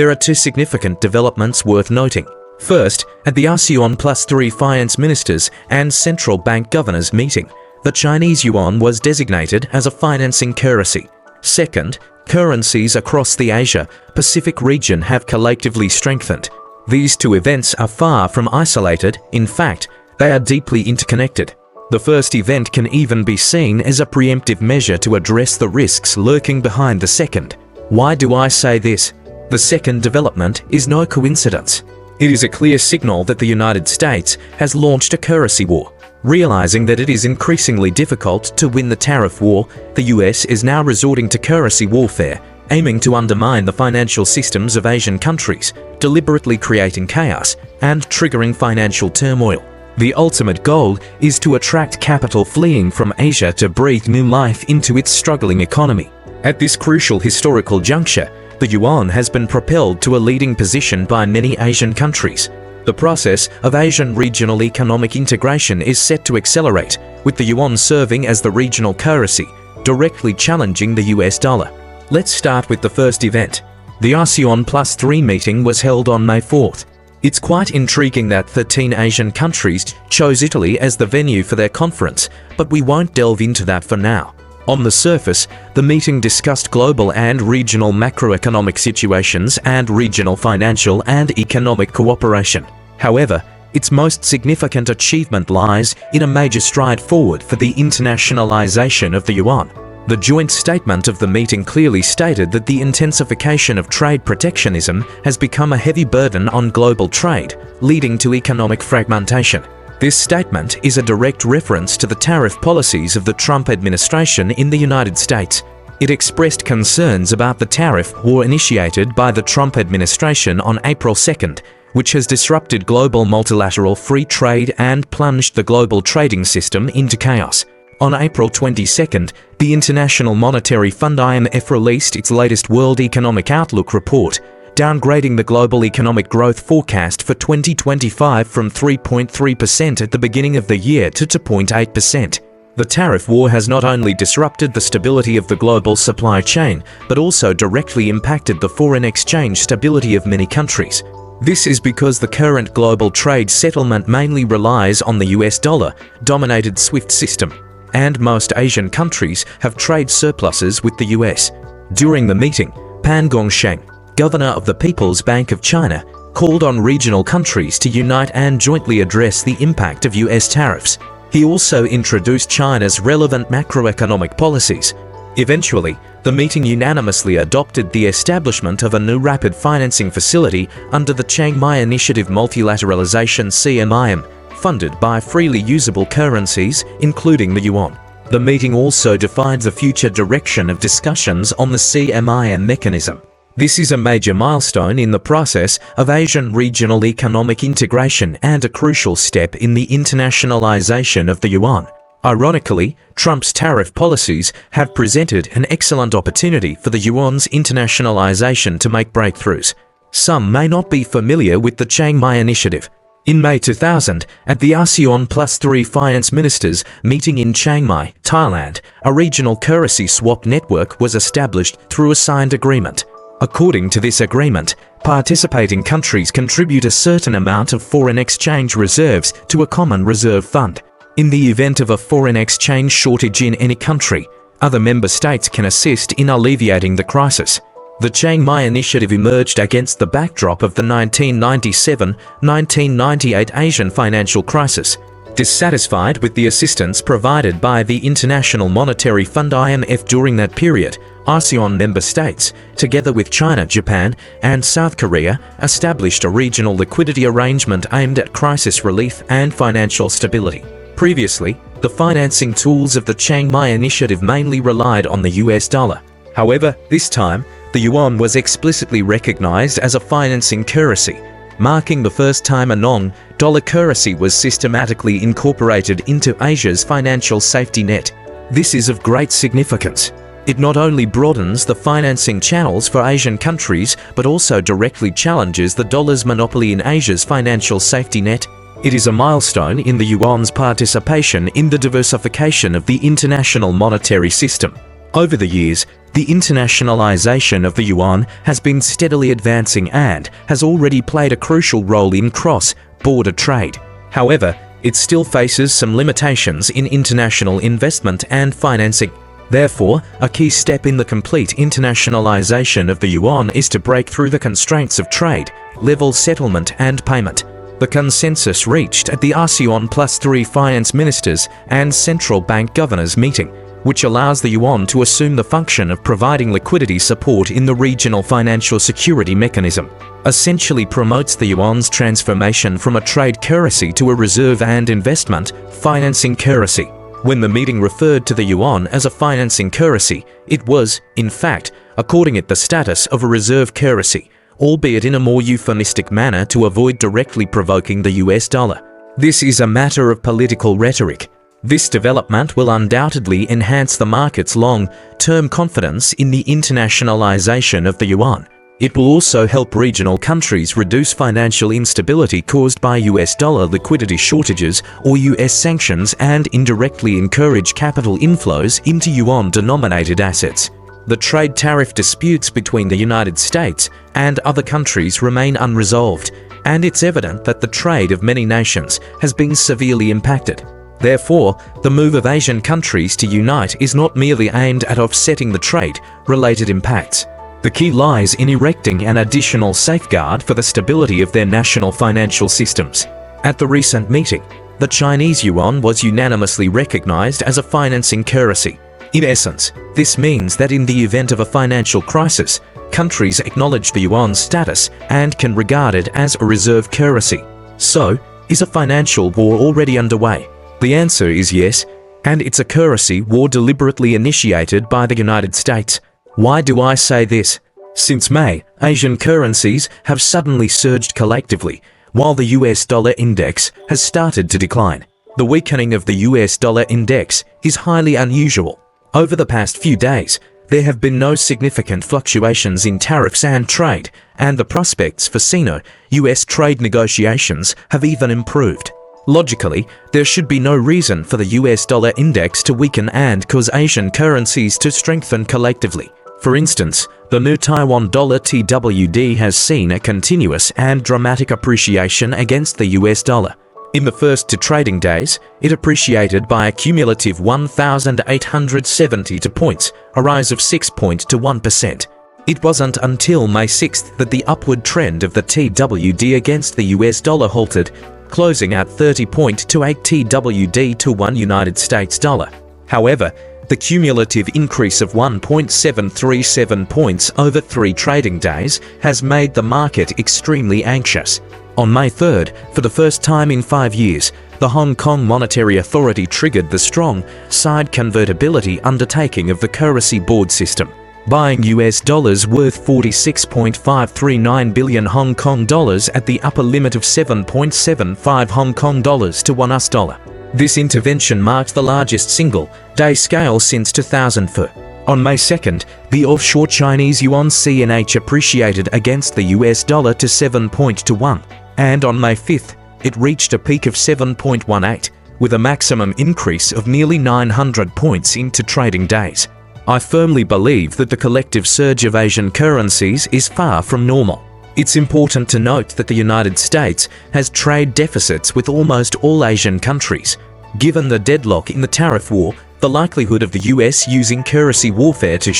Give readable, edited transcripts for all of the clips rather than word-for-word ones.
there are two significant developments worth noting. First, at the ASEAN +3 finance ministers and central bank governors meeting, the Chinese yuan was designated as a financing currency. Second, currencies across the Asia-Pacific region have collectively strengthened. These two events are far from isolated. In fact, they are deeply interconnected. The first event can even be seen as a preemptive measure to address the risks lurking behind the second. Why do I say this? The second development is no coincidence. It is a clear signal that the United States has launched a currency war. Realizing that it is increasingly difficult to win the tariff war, the US is now resorting to currency warfare, aiming to undermine the financial systems of Asian countries, deliberately creating chaos and triggering financial turmoil. The ultimate goal is to attract capital fleeing from Asia to breathe new life into its struggling economy. At this crucial historical juncture, the yuan has been propelled to a leading position by many Asian countries. The process of Asian regional economic integration is set to accelerate, with the yuan serving as the regional currency, directly challenging the US dollar. Let's start with the first event. The ASEAN +3 meeting was held on May 4th. It's quite intriguing that 13 Asian countries chose Italy as the venue for their conference, but we won't delve into that for now. On the surface, the meeting discussed global and regional macroeconomic situations and regional financial and economic cooperation. However, its most significant achievement lies in a major stride forward for the internationalization of the yuan. The joint statement of the meeting clearly stated that the intensification of trade protectionism has become a heavy burden on global trade, leading to economic fragmentation. This statement is a direct reference to the tariff policies of the Trump administration in the United States. It expressed concerns about the tariff war initiated by the Trump administration on April 2nd, which has disrupted global multilateral free trade and plunged the global trading system into chaos. On April 22nd, the International Monetary Fund (IMF) released its latest World Economic Outlook report, downgrading the global economic growth forecast for 2025 from 3.3% at the beginning of the year to 2.8%. The tariff war has not only disrupted the stability of the global supply chain, but also directly impacted the foreign exchange stability of many countries. This is because the current global trade settlement mainly relies on the US dollar-dominated SWIFT system, and most Asian countries have trade surpluses with the US. During the meeting, Pan Gongsheng, governor of the People's Bank of China, called on regional countries to unite and jointly address the impact of US tariffs. He also introduced China's relevant macroeconomic policies. Eventually, the meeting unanimously adopted the establishment of a new rapid financing facility under the Chiang Mai Initiative Multilateralization (CMIM), funded by freely usable currencies, including the yuan. The meeting also defined the future direction of discussions on the CMIM mechanism. This is a major milestone in the process of Asian regional economic integration and a crucial step in the internationalization of the yuan. Ironically, Trump's tariff policies have presented an excellent opportunity for the yuan's internationalization to make breakthroughs. Some may not be familiar with the Chiang Mai Initiative. In May 2000, at the ASEAN +3 finance ministers meeting in Chiang Mai, Thailand, a regional currency swap network was established through a signed agreement. According to this agreement, participating countries contribute a certain amount of foreign exchange reserves to a common reserve fund. In the event of a foreign exchange shortage in any country, other member states can assist in alleviating the crisis. The Chiang Mai Initiative emerged against the backdrop of the 1997-1998 Asian financial crisis. Dissatisfied with the assistance provided by the International Monetary Fund (IMF) during that period, ASEAN member states, together with China, Japan, and South Korea, established a regional liquidity arrangement aimed at crisis relief and financial stability. Previously, the financing tools of the Chiang Mai Initiative mainly relied on the US dollar. However, this time, the yuan was explicitly recognized as a financing currency, marking the first time a non-dollar currency was systematically incorporated into Asia's financial safety net. This is of great significance. It not only broadens the financing channels for Asian countries, but also directly challenges the dollar's monopoly in Asia's financial safety net. It is a milestone in the yuan's participation in the diversification of the international monetary system. Over the years, the internationalization of the yuan has been steadily advancing and has already played a crucial role in cross-border trade. However, it still faces some limitations in international investment and financing. Therefore, a key step in the complete internationalization of the yuan is to break through the constraints of trade, level settlement and payment. The consensus reached at the ASEAN +3 finance ministers and central bank governors meeting, which allows the yuan to assume the function of providing liquidity support in the regional financial security mechanism, essentially promotes the yuan's transformation from a trade currency to a reserve and investment financing currency. When the meeting referred to the yuan as a financing currency, it was, in fact, according it the status of a reserve currency, albeit in a more euphemistic manner to avoid directly provoking the US dollar. This is a matter of political rhetoric. This development will undoubtedly enhance the market's long-term confidence in the internationalization of the yuan. It will also help regional countries reduce financial instability caused by US dollar liquidity shortages or US sanctions and indirectly encourage capital inflows into yuan-denominated assets. The trade tariff disputes between the United States and other countries remain unresolved, and it's evident that the trade of many nations has been severely impacted. Therefore, the move of Asian countries to unite is not merely aimed at offsetting the trade-related impacts. The key lies in erecting an additional safeguard for the stability of their national financial systems. At the recent meeting, the Chinese yuan was unanimously recognized as a financing currency. In essence, this means that in the event of a financial crisis, countries acknowledge the yuan's status and can regard it as a reserve currency. So, is a financial war already underway? The answer is yes, and it's a currency war deliberately initiated by the United States. Why do I say this? Since May, Asian currencies have suddenly surged collectively, while the US dollar index has started to decline. The weakening of the US dollar index is highly unusual. Over the past few days, there have been no significant fluctuations in tariffs and trade, and the prospects for Sino-US trade negotiations have even improved. Logically, there should be no reason for the US dollar index to weaken and cause Asian currencies to strengthen collectively. For instance, the new Taiwan dollar TWD has seen a continuous and dramatic appreciation against the US dollar. In the first 2 trading days, it appreciated by a cumulative 1,872 points, a rise of 6.1%. It wasn't until May 6th that the upward trend of the TWD against the US dollar halted, closing at 30.28 TWD to 1 United States dollar. However, the cumulative increase of 1.737 points over 3 trading days has made the market extremely anxious. On May 3rd, for the first time in 5 years, the Hong Kong Monetary Authority triggered the strong side convertibility undertaking of the currency board system, buying US dollars worth 46.539 billion Hong Kong dollars at the upper limit of 7.75 Hong Kong dollars to 1 US dollar. This intervention marked the largest single-day scale since 2004. On May 2nd, the offshore Chinese yuan CNH appreciated against the US dollar to 7.21, and on May 5th, it reached a peak of 7.18, with a maximum increase of nearly 900 points into trading days. I firmly believe that the collective surge of Asian currencies is far from normal. It's important to note that the United States has trade deficits with almost all Asian countries. Given the deadlock in the tariff war, the likelihood of the US using currency warfare to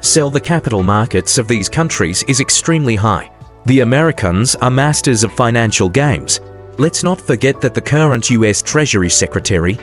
sell the capital markets of these countries is extremely high. The Americans are masters of financial games. Let's not forget that the current US Treasury Secretary,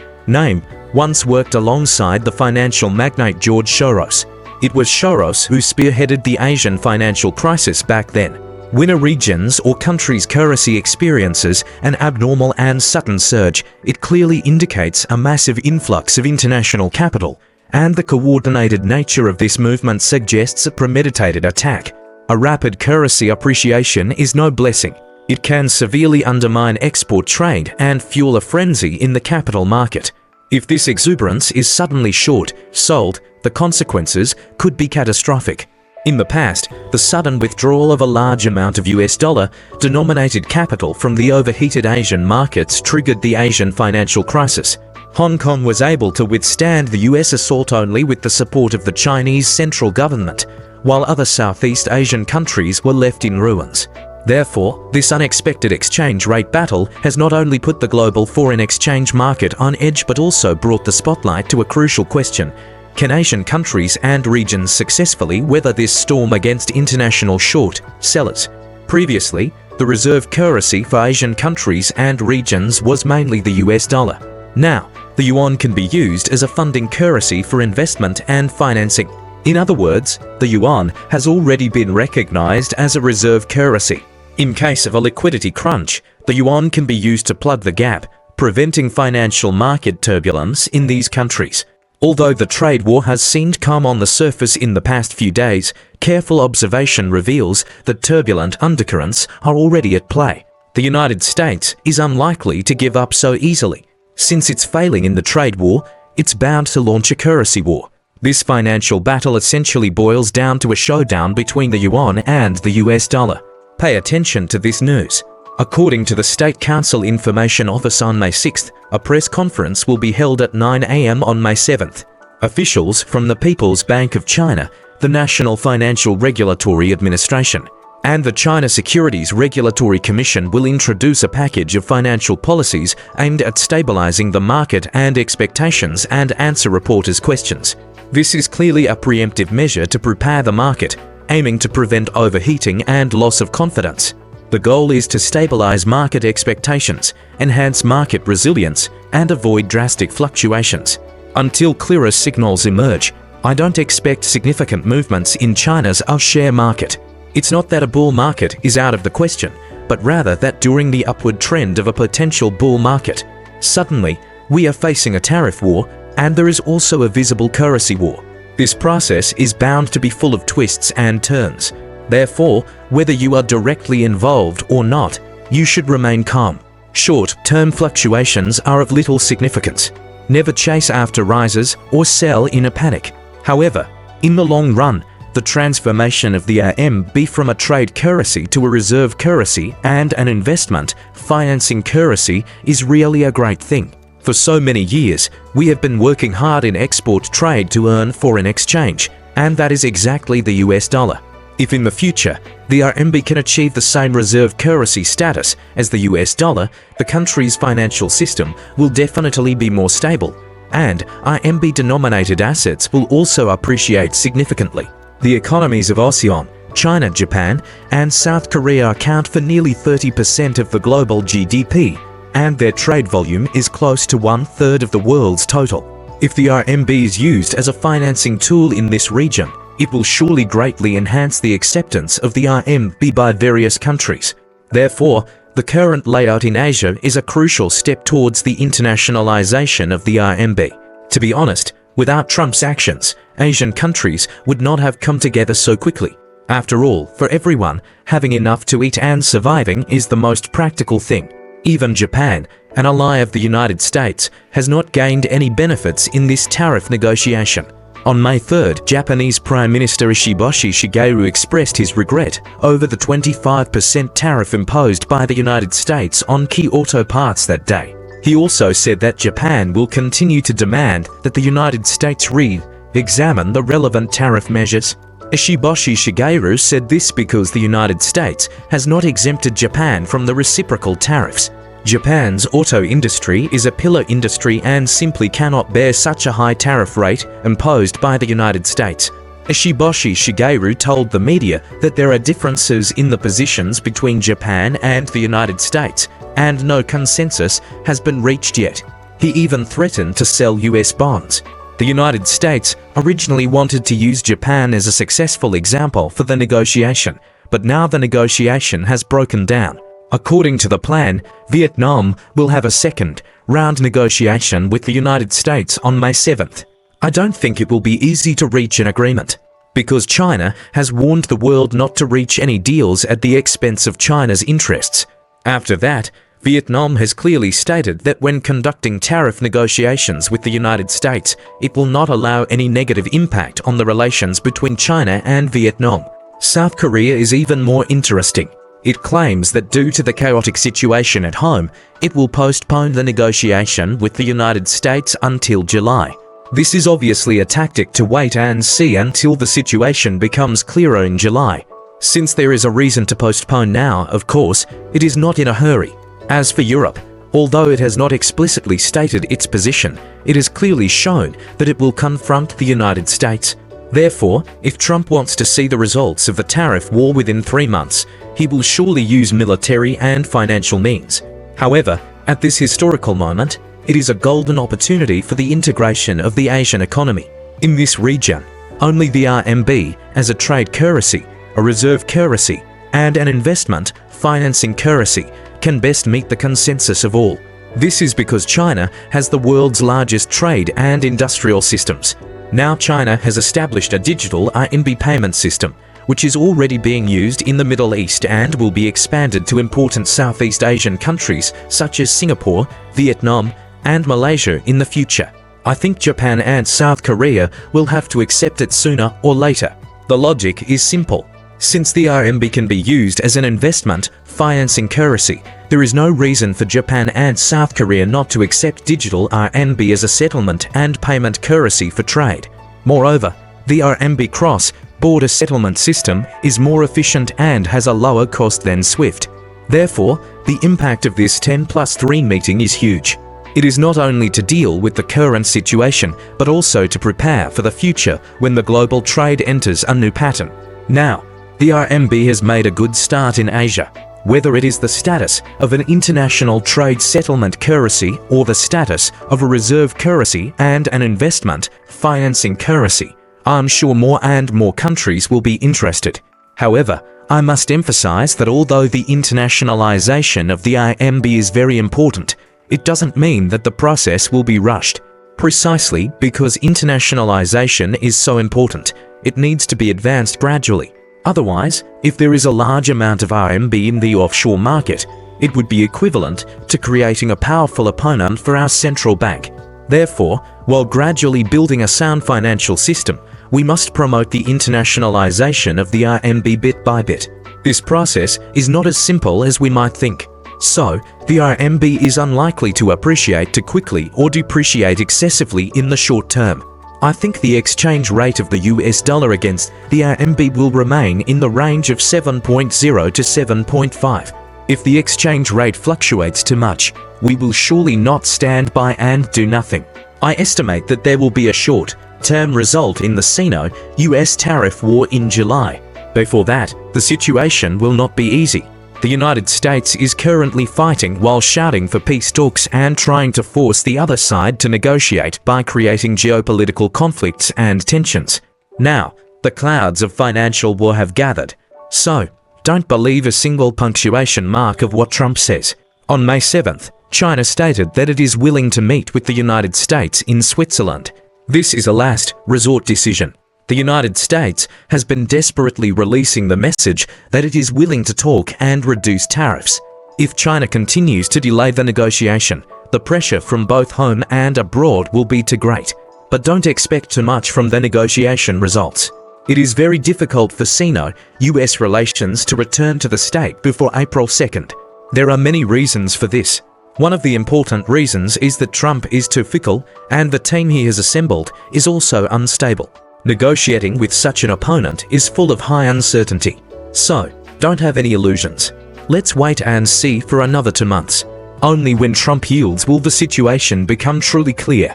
once worked alongside the financial magnate George Soros. It was Soros who spearheaded the Asian financial crisis back then. When a region's or country's currency experiences an abnormal and sudden surge, it clearly indicates a massive influx of international capital, and the coordinated nature of this movement suggests a premeditated attack. A rapid currency appreciation is no blessing. It can severely undermine export trade and fuel a frenzy in the capital market. If this exuberance is suddenly sold, the consequences could be catastrophic. In the past, the sudden withdrawal of a large amount of US dollar-denominated capital from the overheated Asian markets triggered the Asian financial crisis. Hong Kong was able to withstand the US assault only with the support of the Chinese central government, while other Southeast Asian countries were left in ruins. Therefore, this unexpected exchange rate battle has not only put the global foreign exchange market on edge but also brought the spotlight to a crucial question: can Asian countries and regions successfully weather this storm against international short sellers? Previously, the reserve currency for Asian countries and regions was mainly the US dollar. Now, the yuan can be used as a funding currency for investment and financing. In other words, the yuan has already been recognized as a reserve currency. In case of a liquidity crunch, the yuan can be used to plug the gap, preventing financial market turbulence in these countries. Although the trade war has seemed calm on the surface in the past few days, careful observation reveals that turbulent undercurrents are already at play. The United States is unlikely to give up so easily. Since it's failing in the trade war, it's bound to launch a currency war. This financial battle essentially boils down to a showdown between the yuan and the US dollar. Pay attention to this news. According to the State Council Information Office on May 6th, a press conference will be held at 9 a.m. on May 7th. Officials from the People's Bank of China, the National Financial Regulatory Administration, and the China Securities Regulatory Commission will introduce a package of financial policies aimed at stabilizing the market and expectations and answer reporters' questions. This is clearly a preemptive measure to prepare the market, aiming to prevent overheating and loss of confidence. The goal is to stabilize market expectations, enhance market resilience, and avoid drastic fluctuations. Until clearer signals emerge, I don't expect significant movements in China's share market. It's not that a bull market is out of the question, but rather that during the upward trend of a potential bull market, suddenly we are facing a tariff war, and there is also a visible currency war. This process is bound to be full of twists and turns. Therefore, whether you are directly involved or not, you should remain calm. Short-term fluctuations are of little significance. Never chase after rises or sell in a panic. However, in the long run, the transformation of the RMB from a trade currency to a reserve currency and an investment financing currency is really a great thing. For so many years, we have been working hard in export trade to earn foreign exchange, and that is exactly the US dollar. If in the future, the RMB can achieve the same reserve currency status as the US dollar, the country's financial system will definitely be more stable, and RMB-denominated assets will also appreciate significantly. The economies of ASEAN, China, Japan, and South Korea account for nearly 30% of the global GDP, and their trade volume is close to 1/3 of the world's total. If the RMB is used as a financing tool in this region, it will surely greatly enhance the acceptance of the RMB by various countries. Therefore, the current layout in Asia is a crucial step towards the internationalization of the RMB. To be honest, without Trump's actions, Asian countries would not have come together so quickly. After all, for everyone, having enough to eat and surviving is the most practical thing. Even Japan, an ally of the United States, has not gained any benefits in this tariff negotiation. On May 3rd, Japanese Prime Minister Ishibashi Shigeru expressed his regret over the 25% tariff imposed by the United States on key auto parts that day. He also said that Japan will continue to demand that the United States re-examine the relevant tariff measures. Ishibashi Shigeru said this because the United States has not exempted Japan from the reciprocal tariffs. Japan's auto industry is a pillar industry and simply cannot bear such a high tariff rate imposed by the United States. Ishibashi Shigeru told the media that there are differences in the positions between Japan and the United States, and no consensus has been reached yet. He even threatened to sell US bonds. The United States originally wanted to use Japan as a successful example for the negotiation, but now the negotiation has broken down. According to the plan, Vietnam will have a second-round negotiation with the United States on May 7th. I don't think it will be easy to reach an agreement, because China has warned the world not to reach any deals at the expense of China's interests. After that, Vietnam has clearly stated that when conducting tariff negotiations with the United States, it will not allow any negative impact on the relations between China and Vietnam. South Korea is even more interesting. It claims that due to the chaotic situation at home, it will postpone the negotiation with the United States until July. This is obviously a tactic to wait and see until the situation becomes clearer in July. Since there is a reason to postpone now, of course, it is not in a hurry. As for Europe, although it has not explicitly stated its position, it has clearly shown that it will confront the United States. Therefore, if Trump wants to see the results of the tariff war within 3 months, he will surely use military and financial means. However, at this historical moment, it is a golden opportunity for the integration of the Asian economy. In this region, only the RMB as a trade currency, a reserve currency, and an investment financing currency can best meet the consensus of all. This is because China has the world's largest trade and industrial systems. Now China has established a digital RMB payment system, which is already being used in the Middle East and will be expanded to important Southeast Asian countries such as Singapore, Vietnam, and Malaysia in the future. I think Japan and South Korea will have to accept it sooner or later. The logic is simple. Since the RMB can be used as an investment financing currency, there is no reason for Japan and South Korea not to accept digital RMB as a settlement and payment currency for trade. Moreover, the RMB cross-border settlement system is more efficient and has a lower cost than SWIFT. Therefore, the impact of this 10+3 meeting is huge. It is not only to deal with the current situation, but also to prepare for the future when the global trade enters a new pattern. Now, the RMB has made a good start in Asia. Whether it is the status of an international trade settlement currency or the status of a reserve currency and an investment financing currency, I'm sure more and more countries will be interested. However, I must emphasize that although the internationalization of the RMB is very important, it doesn't mean that the process will be rushed. Precisely because internationalization is so important, it needs to be advanced gradually. Otherwise, if there is a large amount of RMB in the offshore market, it would be equivalent to creating a powerful opponent for our central bank. Therefore, while gradually building a sound financial system, we must promote the internationalization of the RMB bit by bit. This process is not as simple as we might think. So, the RMB is unlikely to appreciate too quickly or depreciate excessively in the short term. I think the exchange rate of the US dollar against the RMB will remain in the range of 7.0 to 7.5. If the exchange rate fluctuates too much, we will surely not stand by and do nothing. I estimate that there will be a short-term result in the Sino-US tariff war in July. Before that, the situation will not be easy. The United States is currently fighting while shouting for peace talks and trying to force the other side to negotiate by creating geopolitical conflicts and tensions. Now, the clouds of financial war have gathered. So, don't believe a single punctuation mark of what Trump says. On May 7th, China stated that it is willing to meet with the United States in Switzerland. This is a last resort decision. The United States has been desperately releasing the message that it is willing to talk and reduce tariffs. If China continues to delay the negotiation, the pressure from both home and abroad will be too great. But don't expect too much from the negotiation results. It is very difficult for Sino-US relations to return to the state before April 2nd. There are many reasons for this. One of the important reasons is that Trump is too fickle and the team he has assembled is also unstable. Negotiating with such an opponent is full of high uncertainty. So, don't have any illusions. Let's wait and see for another 2 months. Only when Trump yields will the situation become truly clear.